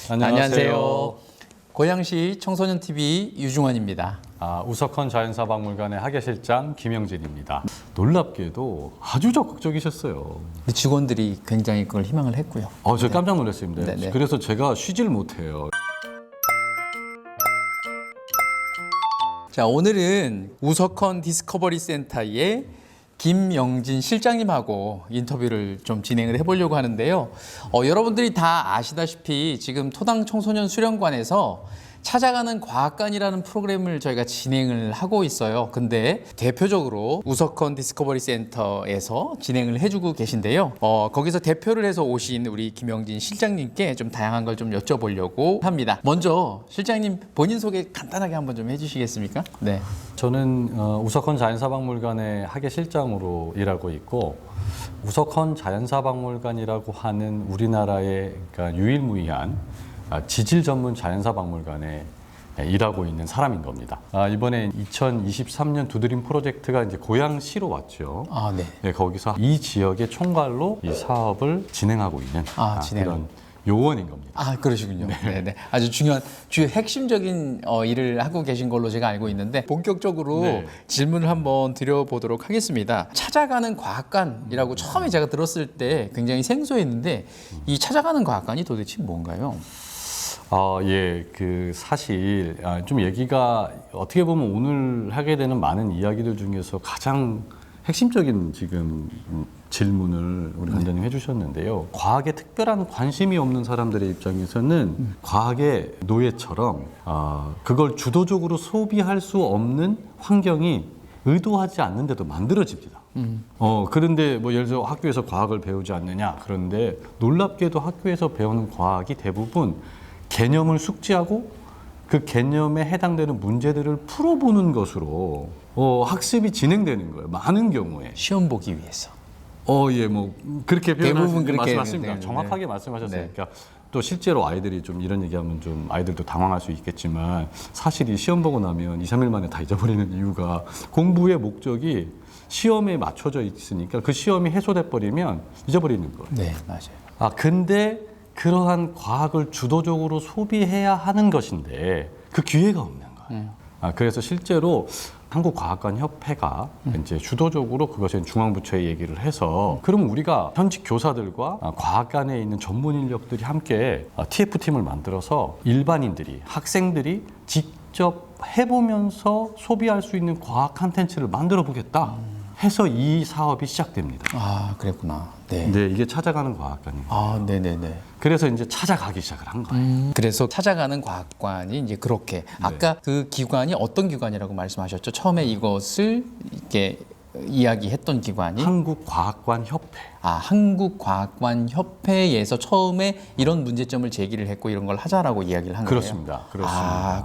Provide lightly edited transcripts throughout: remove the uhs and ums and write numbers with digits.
안녕하세요. 고양시 청소년TV 유중원입니다. 우석헌 자연사박물관의 학예실장 김영진입니다. 놀랍게도 아주 적극적이셨어요. 직원들이 굉장히 그걸 희망을 했고요. 저 깜짝 놀랐습니다. 네네. 그래서 제가 쉬질 못해요. 자, 오늘은 우석헌 디스커버리 센터의 김영진 실장님하고 인터뷰를 좀 진행을 해보려고 하는데요. 여러분들이 다 아시다시피 지금 토당 청소년 수련관에서 찾아가는 과학관이라는 프로그램을 저희가 진행을 하고 있어요. 근데 대표적으로 우석헌 디스커버리 센터에서 진행을 해주고 계신데요. 거기서 대표를 해서 오신 우리 김영진 실장님께 좀 다양한 걸 좀 여쭤보려고 합니다. 먼저 실장님 본인 소개 간단하게 한번 좀 해주시겠습니까? 네. 저는 우석헌 자연사박물관의 학예실장으로 일하고 있고, 우석헌 자연사박물관이라고 하는 우리나라의 그러니까 유일무이한 지질 전문 자연사박물관에 일하고 있는 사람인 겁니다. 이번에 2023년 두드림 프로젝트가 이제 고양시로 왔죠. 네. 네, 거기서 이 지역의 총괄로 이 사업을 진행하고 있는 그런 요원인 겁니다. 그러시군요. 네. 아주 중요한 주요 핵심적인 일을 하고 계신 걸로 제가 알고 있는데 본격적으로 질문을 한번 드려보도록 하겠습니다. 찾아가는 과학관이라고 처음에 제가 들었을 때 굉장히 생소했는데 이 찾아가는 과학관이 도대체 뭔가요? 사실 좀 얘기가 어떻게 보면 오늘 하게 되는 많은 이야기들 중에서 가장 핵심적인 지금 질문을 우리 원장님 해주셨는데요. 과학에 특별한 관심이 없는 사람들의 입장에서는 과학의 노예처럼 그걸 주도적으로 소비할 수 없는 환경이 의도하지 않는데도 만들어집니다. 그런데 뭐 예를 들어 학교에서 과학을 배우지 않느냐. 그런데 놀랍게도 학교에서 배우는 과학이 대부분 개념을 숙지하고 그 개념에 해당되는 문제들을 풀어보는 것으로 학습이 진행되는 거예요. 많은 경우에. 시험 보기 위해서. 뭐 그렇게 대부분 그렇게 말씀하십니다. 정확하게 말씀하셨으니까. 그러니까 또 실제로 아이들이 좀 이런 얘기하면 좀 아이들도 당황할 수 있겠지만 사실 이 시험 보고 나면 2, 3일 만에 다 잊어버리는 이유가 공부의 목적이 시험에 맞춰져 있으니까 그 시험이 해소돼 버리면 잊어버리는 거예요. 네, 맞아요. 근데 그러한 과학을 주도적으로 소비해야 하는 것인데 그 기회가 없는 거예요. 그래서 실제로 한국과학관협회가 이제 주도적으로 그것은 중앙부처에 얘기를 해서 그럼 우리가 현직 교사들과 과학관에 있는 전문 인력들이 함께 TF팀을 만들어서 일반인들이 학생들이 직접 해보면서 소비할 수 있는 과학 콘텐츠를 만들어 보겠다 해서 이 사업이 시작됩니다. 그랬구나. 네, 이게 찾아가는 과학관입니다. 네네네. 그래서 이제 찾아가기 시작을 한 거예요. 그래서 찾아가는 과학관이 이제 그렇게 아까 그 기관이 어떤 기관이라고 말씀하셨죠? 처음에 이것을 이렇게 이야기했던 기관이 한국과학관협회. 한국과학관협회에서 처음에 이런 문제점을 제기를 했고 이런 걸 하자라고 이야기를 한 거예요. 그렇습니다.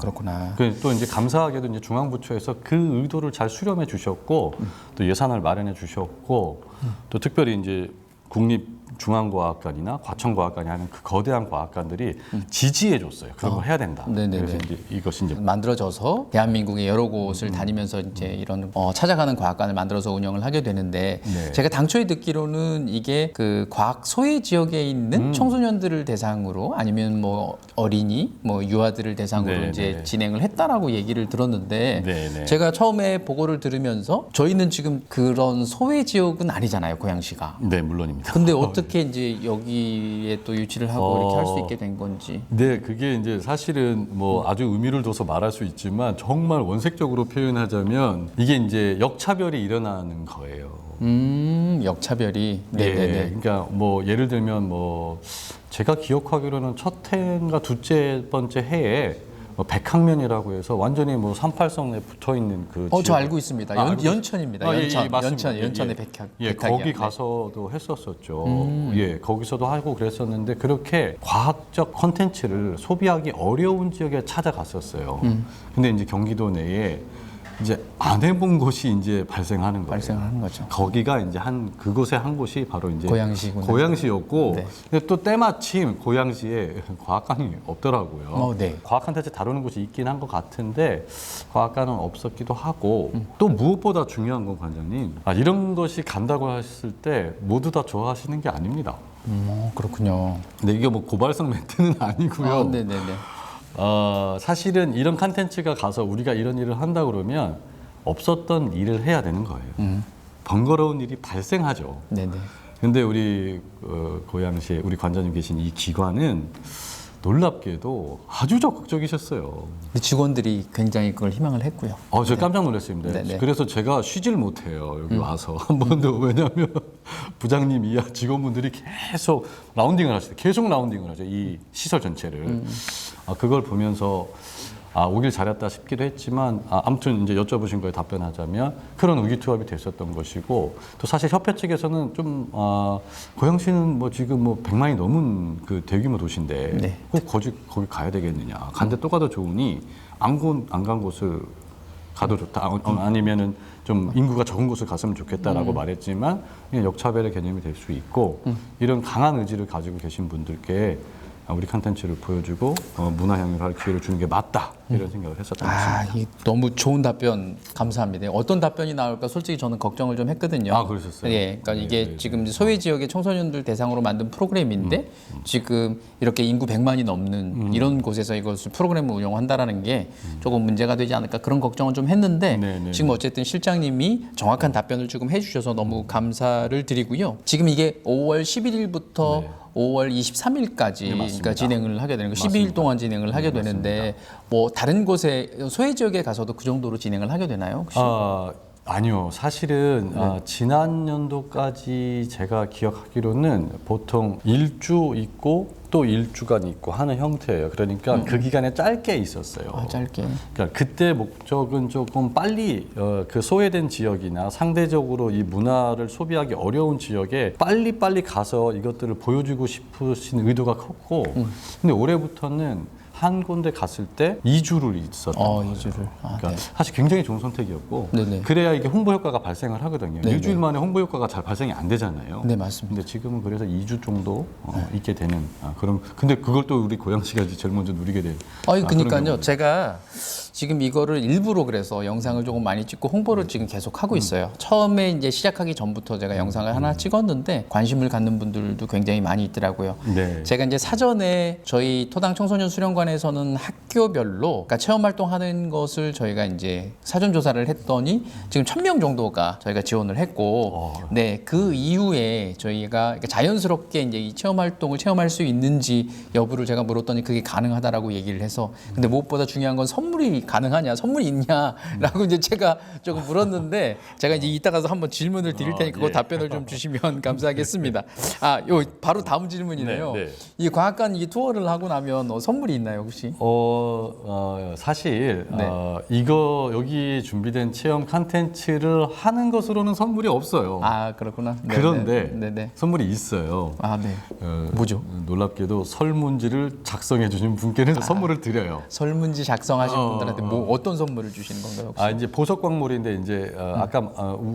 그렇구나. 또 이제 감사하게도 이제 중앙부처에서 그 의도를 잘 수렴해 주셨고 또 예산을 마련해 주셨고 또 특별히 이제 국립중앙과학관이나 과천과학관이 하는 그 거대한 과학관들이 지지해 줬어요. 그런 걸 해야 된다. 그래서 이제 이것이 이제 만들어져서 대한민국의 여러 곳을 다니면서 이제 이런 찾아가는 과학관을 만들어서 운영을 하게 되는데 제가 당초에 듣기로는 이게 그 과학 소외 지역에 있는 청소년들을 대상으로 아니면 뭐 어린이, 뭐 유아들을 대상으로 이제 진행을 했다라고 얘기를 들었는데 제가 처음에 보고를 들으면서 저희는 지금 그런 소외 지역은 아니잖아요, 고양시가. 네, 물론입니다. 근데 어떻게 이제 여기에 또 유치를 하고 이렇게 할 수 있게 된 건지. 네, 그게 이제 사실은 뭐 아주 의미를 둬서 말할 수 있지만 정말 원색적으로 표현하자면 이게 이제 역차별이 일어나는 거예요. 역차별이. 그러니까 뭐 예를 들면 뭐 제가 기억하기로는 첫 해인가 두째 번째 해에 백학면이라고 해서 완전히 뭐 38성에 붙어 있는 그 저 알고 있습니다. 연천입니다. 연천의 백학. 거기 가서도 했었었죠. 거기서도 하고 그랬었는데 그렇게 과학적 콘텐츠를 소비하기 어려운 지역에 찾아갔었어요. 근데 이제 경기도 내에 이제 안 해본 곳이 이제 발생하는 거죠. 거기가 이제 그곳의 한 곳이 바로 이제 고양시였고, 근데 또 때마침 고양시에 과학관이 없더라고요. 과학 콘텐츠 다루는 곳이 있긴 한 것 같은데 과학관은 없었기도 하고, 또 무엇보다 중요한 건 관장님, 이런 것이 간다고 하셨을 때 모두 다 좋아하시는 게 아닙니다. 그렇군요. 근데 이게 뭐 고발성 멘트는 아니고요. 네네네. 사실은 이런 컨텐츠가 가서 우리가 이런 일을 한다 그러면 없었던 일을 해야 되는 거예요. 번거로운 일이 발생하죠. 네네. 근데 우리 고양시에 우리 관장님 계신 이 기관은 놀랍게도 아주 적극적이셨어요. 직원들이 굉장히 그걸 희망을 했고요. 저 깜짝 놀랐습니다. 네네. 그래서 제가 쉬질 못해요. 여기 와서 한 번도. 왜냐하면 부장님 이하 직원분들이 계속 라운딩을 하시죠. 계속 라운딩을 하죠. 이 시설 전체를. 그걸 보면서 오길 잘했다 싶기도 했지만 아무튼 이제 여쭤보신 거에 답변하자면 그런 의기투합이 됐었던 것이고, 또 사실 협회 측에서는 좀 고양시는 뭐 지금 뭐 100만이 넘은 그 대규모 도시인데 네. 꼭 거기 가야 되겠느냐, 간데 또 가도 좋으니 안 간 곳을 가도 좋다, 아니면은 좀 인구가 적은 곳을 갔으면 좋겠다라고 말했지만 그냥 역차별의 개념이 될 수 있고, 이런 강한 의지를 가지고 계신 분들께 우리 컨텐츠를 보여주고 문화 향유를 할 기회를 주는 게 맞다, 이런 생각을 했었던 것입니다. 너무 좋은 답변 감사합니다. 어떤 답변이 나올까 솔직히 저는 걱정을 좀 했거든요. 그러셨어요? 예, 그러니까 이게 지금 소외 지역의 청소년들 대상으로 만든 프로그램인데 지금 이렇게 인구 100만이 넘는 이런 곳에서 이것을 프로그램을 운영한다라는 게 조금 문제가 되지 않을까, 그런 걱정은 좀 했는데 네네. 지금 어쨌든 실장님이 정확한 답변을 지금 해주셔서 너무 감사를 드리고요. 지금 이게 5월 11일부터 5월 23일까지 그러니까 진행을 하게 되는 거, 12일 동안 진행을 하게 되는데 뭐 다른 곳에 소외 지역에 가서도 그 정도로 진행을 하게 되나요? 혹시? 아니요. 사실은 지난 연도까지 제가 기억하기로는 보통 일주 있고 또 일주간 있고 하는 형태예요. 그러니까 그 기간에 짧게 있었어요. 짧게. 그러니까 그때 목적은 조금 빨리 그 소외된 지역이나 상대적으로 이 문화를 소비하기 어려운 지역에 빨리 가서 이것들을 보여주고 싶으신 의도가 컸고, 근데 올해부터는 한 군데 갔을 때 2주를 있었던 거예요. 2주를. 그러니까 네. 사실 굉장히 좋은 선택이었고, 네네. 그래야 이게 홍보 효과가 발생을 하거든요. 네네. 일주일 만에 홍보 효과가 잘 발생이 안 되잖아요. 네, 맞습니다. 근데 지금은 그래서 2주 정도 있게 되는 그럼 근데 그걸 또 우리 고양시가 제일 먼저 누리게 된. 그러니까요. 제가 지금 이거를 일부러 그래서 영상을 조금 많이 찍고 홍보를 지금 계속 하고 있어요. 처음에 이제 시작하기 전부터 제가 영상을 하나 찍었는데 관심을 갖는 분들도 굉장히 많이 있더라고요. 네. 제가 이제 사전에 저희 토당 청소년 수련관에서는 학교별로 그러니까 체험 활동하는 것을 저희가 이제 사전 조사를 했더니 지금 1,000명 정도가 저희가 지원을 했고, 네, 그 이후에 저희가 자연스럽게 이제 이 체험 활동을 체험할 수 있는지 여부를 제가 물었더니 그게 가능하다라고 얘기를 해서, 근데 무엇보다 중요한 건 선물이 가능하냐, 선물이 있냐라고 이제 제가 조금 물었는데 제가 이제 이따가서 한번 질문을 드릴 테니까 그 답변을 좀 주시면 감사하겠습니다. 요 바로 다음 질문이네요. 네. 이 과학관 이 투어를 하고 나면 선물이 있나요 혹시? 사실 네. 이거 여기 준비된 체험 컨텐츠를 하는 것으로는 선물이 없어요. 그렇구나. 네네. 그런데 네네. 선물이 있어요. 네. 뭐죠? 놀랍게도 설문지를 작성해 주신 분께는 선물을 드려요. 설문지 작성하신 분들한테 뭐 어떤 선물을 주시는 건가요 혹시? 이제 보석 광물인데 이제 아까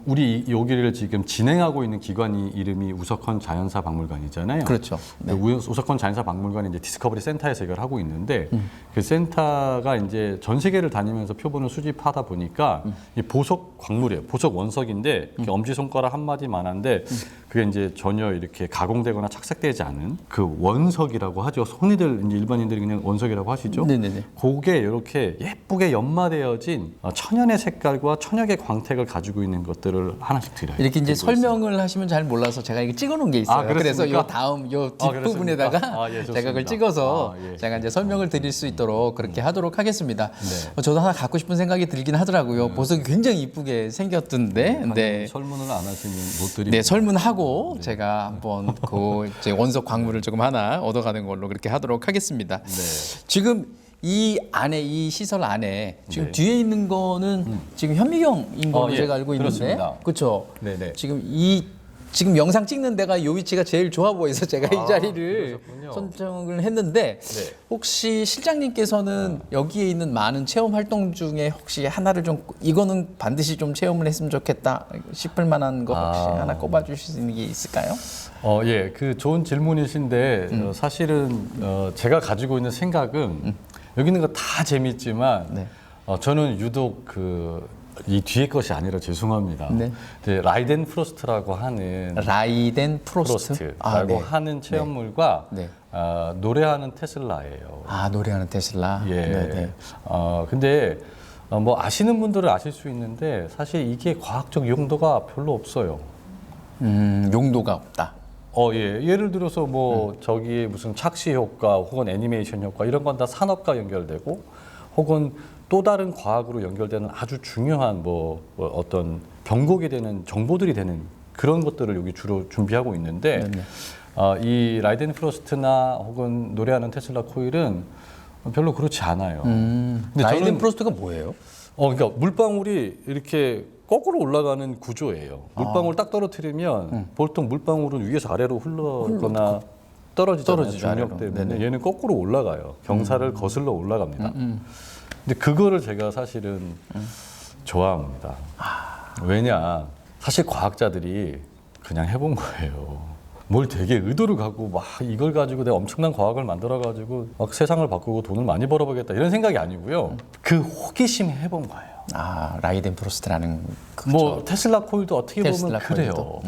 우리 여기를 지금 진행하고 있는 기관이 이름이 우석헌 자연사 박물관이잖아요. 그렇죠. 네. 우석헌 자연사 박물관이 이제 디스커버리 센터에서 이걸 하고 있는데 그 센터가 이제 전 세계를 다니면서 표본을 수집하다 보니까 이 보석 광물이에요. 보석 원석인데 엄지 손가락 한 마디만한데 그게 이제 전혀 이렇게 가공되거나 착색되지 않은 그 원석이라고 하죠. 흔히들 이제 일반인들이 그냥 원석이라고 하시죠. 네네네. 그게 이렇게 예쁘게 연마되어진 천연의 색깔과 천연의 광택을 가지고 있는 것들을 하나씩 드려요. 이렇게 이제 드리고 있어요. 설명을 하시면 잘 몰라서 제가 이거 찍어놓은 게 있어요. 그래서 그렇습니까? 요 다음 요 뒷부분에다가 좋습니다. 제가 그걸 찍어서 예. 제가 이제 설명을 드릴 수 있도록 그렇게 하도록 하겠습니다. 네. 저도 하나 갖고 싶은 생각이 들긴 하더라고요. 보석이 굉장히 이쁘게 생겼던데. 네. 설문을 안 하시면 못 드립니다. 네, 설문하고 제가 한번 그 이제 원석 광물을 조금 하나 얻어가는 걸로 그렇게 하도록 하겠습니다. 네. 지금 이 안에 이 시설 안에 지금 네. 뒤에 있는 거는 지금 현미경인 걸로 예, 제가 알고 있는데, 그렇습니다. 그렇죠? 네네. 지금 영상 찍는 데가 요 위치가 제일 좋아 보여서 제가 이 자리를 그러셨군요. 선정을 했는데 네. 혹시 실장님께서는 여기에 있는 많은 체험 활동 중에 혹시 하나를 좀 이거는 반드시 좀 체험을 했으면 좋겠다 싶을 만한 거 혹시 하나 꼽아 주실 수 있는 게 있을까요? 예, 그 좋은 질문이신데 사실은 제가 가지고 있는 생각은 여기 있는 거 다 재밌지만 네. 저는 유독 그 이 뒤에 것이 아니라 죄송합니다. 네. 이제 라이덴 프로스트라고 하는 라이덴 프로스트? 라고 네. 하는 체험물과 네. 노래하는 테슬라예요. 아, 노래하는 테슬라. 예. 네. 근데 뭐 아시는 분들은 아실 수 있는데 사실 이게 과학적 용도가 별로 없어요. 용도가 없다. 예. 예를 들어서 뭐 저기 무슨 착시 효과 혹은 애니메이션 효과 이런 건 다 산업과 연결되고 혹은 또 다른 과학으로 연결되는 아주 중요한 뭐 어떤 변곡이 되는 정보들이 되는 그런 것들을 여기 주로 준비하고 있는데 네네. 이 라이덴 프로스트나 혹은 노래하는 테슬라 코일은 별로 그렇지 않아요. 근데 라이덴 저는- 프로스트가 뭐예요? 그러니까 물방울이 이렇게 거꾸로 올라가는 구조예요. 물방울 딱 떨어뜨리면 보통 물방울은 위에서 아래로 흘러거나 떨어지잖아요. 떨어지죠, 중력 아래로. 때문에. 네네. 얘는 거꾸로 올라가요. 경사를 거슬러 올라갑니다. 근데 그거를 제가 사실은 좋아합니다. 왜냐? 사실 과학자들이 그냥 해본 거예요. 뭘 되게 의도를 갖고 막 이걸 가지고 내가 엄청난 과학을 만들어 가지고 막 세상을 바꾸고 돈을 많이 벌어보겠다 이런 생각이 아니고요. 그 호기심에 해본 거예요. 아, 라이덴 프로스트라는 뭐 테슬라 코일도 어떻게 테슬라 보면 그래요. 코일도.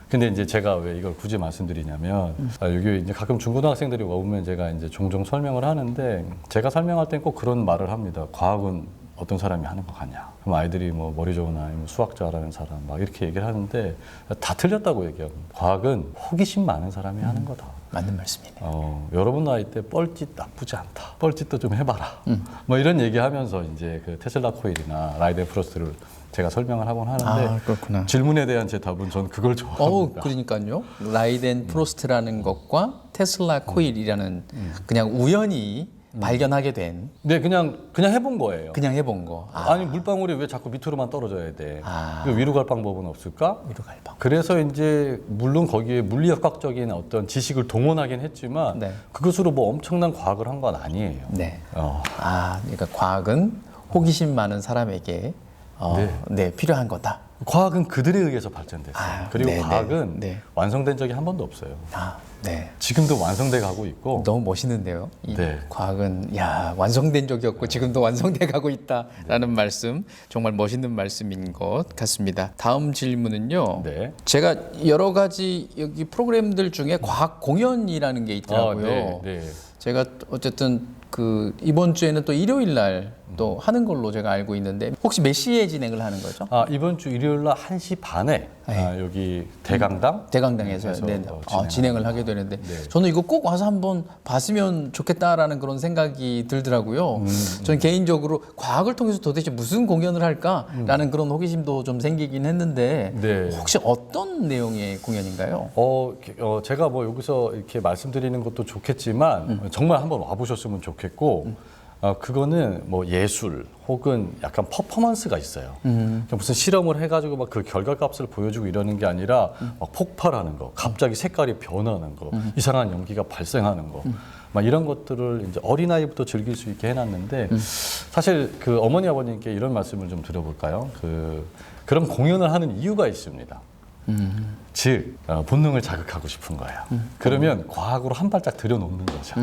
근데 이제 제가 왜 이걸 굳이 말씀드리냐면 여기 이제 가끔 중고등학생들이 오면 제가 이제 종종 설명을 하는데 제가 설명할 땐 꼭 그런 말을 합니다. 과학은 어떤 사람이 하는 것 같냐. 그럼 아이들이 뭐 머리 좋은 아이, 뭐 수학자라는 사람 막 이렇게 얘기를 하는데 다 틀렸다고 얘기하고 과학은 호기심 많은 사람이 하는 거다. 맞는 말씀이네요. 여러분 나이 때 뻘짓 나쁘지 않다. 뻘짓도 좀 해봐라. 뭐 이런 얘기하면서 이제 그 테슬라 코일이나 라이덴 프로스트를 제가 설명을 하곤 하는데 아, 그렇구나. 질문에 대한 제 답은 저는 그걸 좋아합니다. 그러니까요. 라이덴 프로스트라는 것과 테슬라 코일이라는 그냥 우연히 발견하게 된 네, 그냥 해본 거예요. 그냥 해본 거. 아니 물방울이 왜 자꾸 밑으로만 떨어져야 돼? 아. 이거 위로 갈 방법은 없을까? 위로 갈 방. 그래서 이제 물론 거기에 물리학적인 어떤 지식을 동원하긴 했지만 네. 그것으로 뭐 엄청난 과학을 한 건 아니에요. 네. 어. 그러니까 과학은 호기심 많은 사람에게 네, 필요한 거다. 과학은 그들에 의해서 발전됐어요. 그리고 네, 과학은 네. 완성된 적이 한 번도 없어요. 네. 지금도 완성돼 가고 있고. 너무 멋있는데요. 이 네. 과학은 완성된 적이 없고 지금도 완성돼 가고 있다라는 말씀 정말 멋있는 말씀인 것 같습니다. 다음 질문은요. 네. 제가 여러 가지 여기 프로그램들 중에 과학 공연이라는 게 있더라고요. 네. 제가 어쨌든 그 이번 주에는 또 일요일 날 또 하는 걸로 제가 알고 있는데 혹시 몇 시에 진행을 하는 거죠? 이번 주 일요일 날 1시 반에 여기 대강당 대강당에서 그래서, 진행을 하게 되는데 네. 저는 이거 꼭 와서 한번 봤으면 좋겠다라는 그런 생각이 들더라고요. 저는 개인적으로 과학을 통해서 도대체 무슨 공연을 할까라는 그런 호기심도 좀 생기긴 했는데 네. 혹시 어떤 내용의 공연인가요? 제가 뭐 여기서 이렇게 말씀드리는 것도 좋겠지만 정말 한번 와보셨으면 좋겠고 그거는 뭐 예술 혹은 약간 퍼포먼스가 있어요. 그냥 무슨 실험을 해가지고 막 그 결과값을 보여주고 이러는 게 아니라 막 폭발하는 거, 갑자기 색깔이 변하는 거, 이상한 연기가 발생하는 거, 막 이런 것들을 이제 어린아이부터 즐길 수 있게 해놨는데 사실 그 어머니 아버님께 이런 말씀을 좀 드려볼까요? 그런 공연을 하는 이유가 있습니다. 즉 본능을 자극하고 싶은 거예요. 그러면 과학으로 한 발짝 들여놓는 거죠.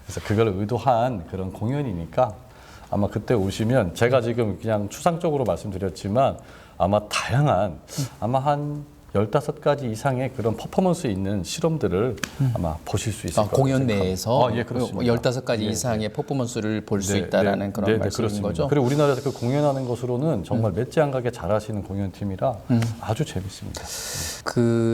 그래서 그걸 의도한 그런 공연이니까 아마 그때 오시면 제가 지금 그냥 추상적으로 말씀드렸지만 아마 다양한 아마 한 15가지 이상의 그런 퍼포먼스 있는 실험들을 아마 보실 수 있을 것 같아요. 공연 내에서 예, 그렇습니다. 15가지 이상의 퍼포먼스를 볼 수 있다라는 그런 말씀인 그렇습니다. 거죠? 그리고 우리나라에서 그 공연하는 것으로는 정말 몇 지 안 가게 잘하시는 공연팀이라 아주 재밌습니다.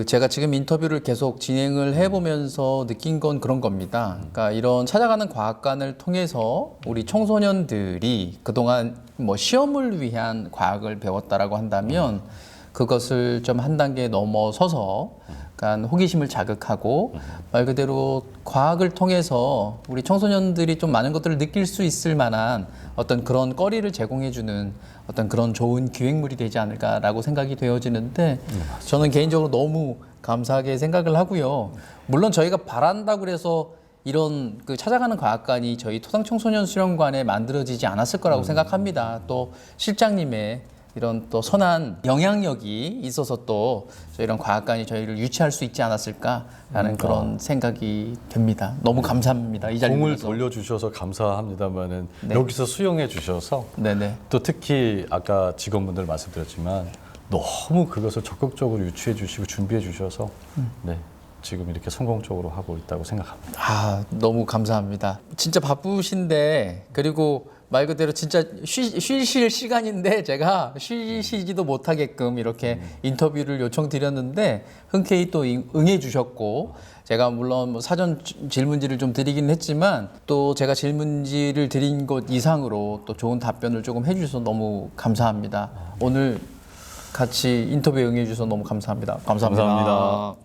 제가 지금 인터뷰를 계속 진행을 해보면서 느낀 건 그런 겁니다. 그러니까 이런 찾아가는 과학관을 통해서 우리 청소년들이 그동안 뭐 시험을 위한 과학을 배웠다라고 한다면 그것을 좀 한 단계 넘어서서 그러니까 호기심을 자극하고 말 그대로 과학을 통해서 우리 청소년들이 좀 많은 것들을 느낄 수 있을 만한 어떤 그런 거리를 제공해주는 어떤 그런 좋은 기획물이 되지 않을까라고 생각이 되어지는데 저는 개인적으로 너무 감사하게 생각을 하고요. 물론 저희가 바란다고 그래서 이런 그 찾아가는 과학관이 저희 토당 청소년 수련관에 만들어지지 않았을 거라고 생각합니다. 또 실장님의 이런 또 선한 영향력이 있어서 또 이런 과학관이 저희를 유치할 수 있지 않았을까라는 그런 생각이 됩니다. 너무 감사합니다. 이 자리에 공을 오셔서. 돌려주셔서 감사합니다만은 네. 여기서 수용해 주셔서 네네. 또 특히 아까 직원분들 말씀드렸지만 너무 그것을 적극적으로 유치해 주시고 준비해 주셔서 네, 지금 이렇게 성공적으로 하고 있다고 생각합니다. 아, 너무 감사합니다. 진짜 바쁘신데 그리고 말 그대로 진짜 쉬실 시간인데 제가 쉬시지도 못하게끔 이렇게 인터뷰를 요청드렸는데 흔쾌히 또 응해 주셨고 제가 물론 뭐 사전 질문지를 좀 드리긴 했지만 또 제가 질문지를 드린 것 이상으로 또 좋은 답변을 조금 해주셔서 너무 감사합니다. 오늘 같이 인터뷰에 응해 주셔서 너무 감사합니다. 감사합니다. 감사합니다.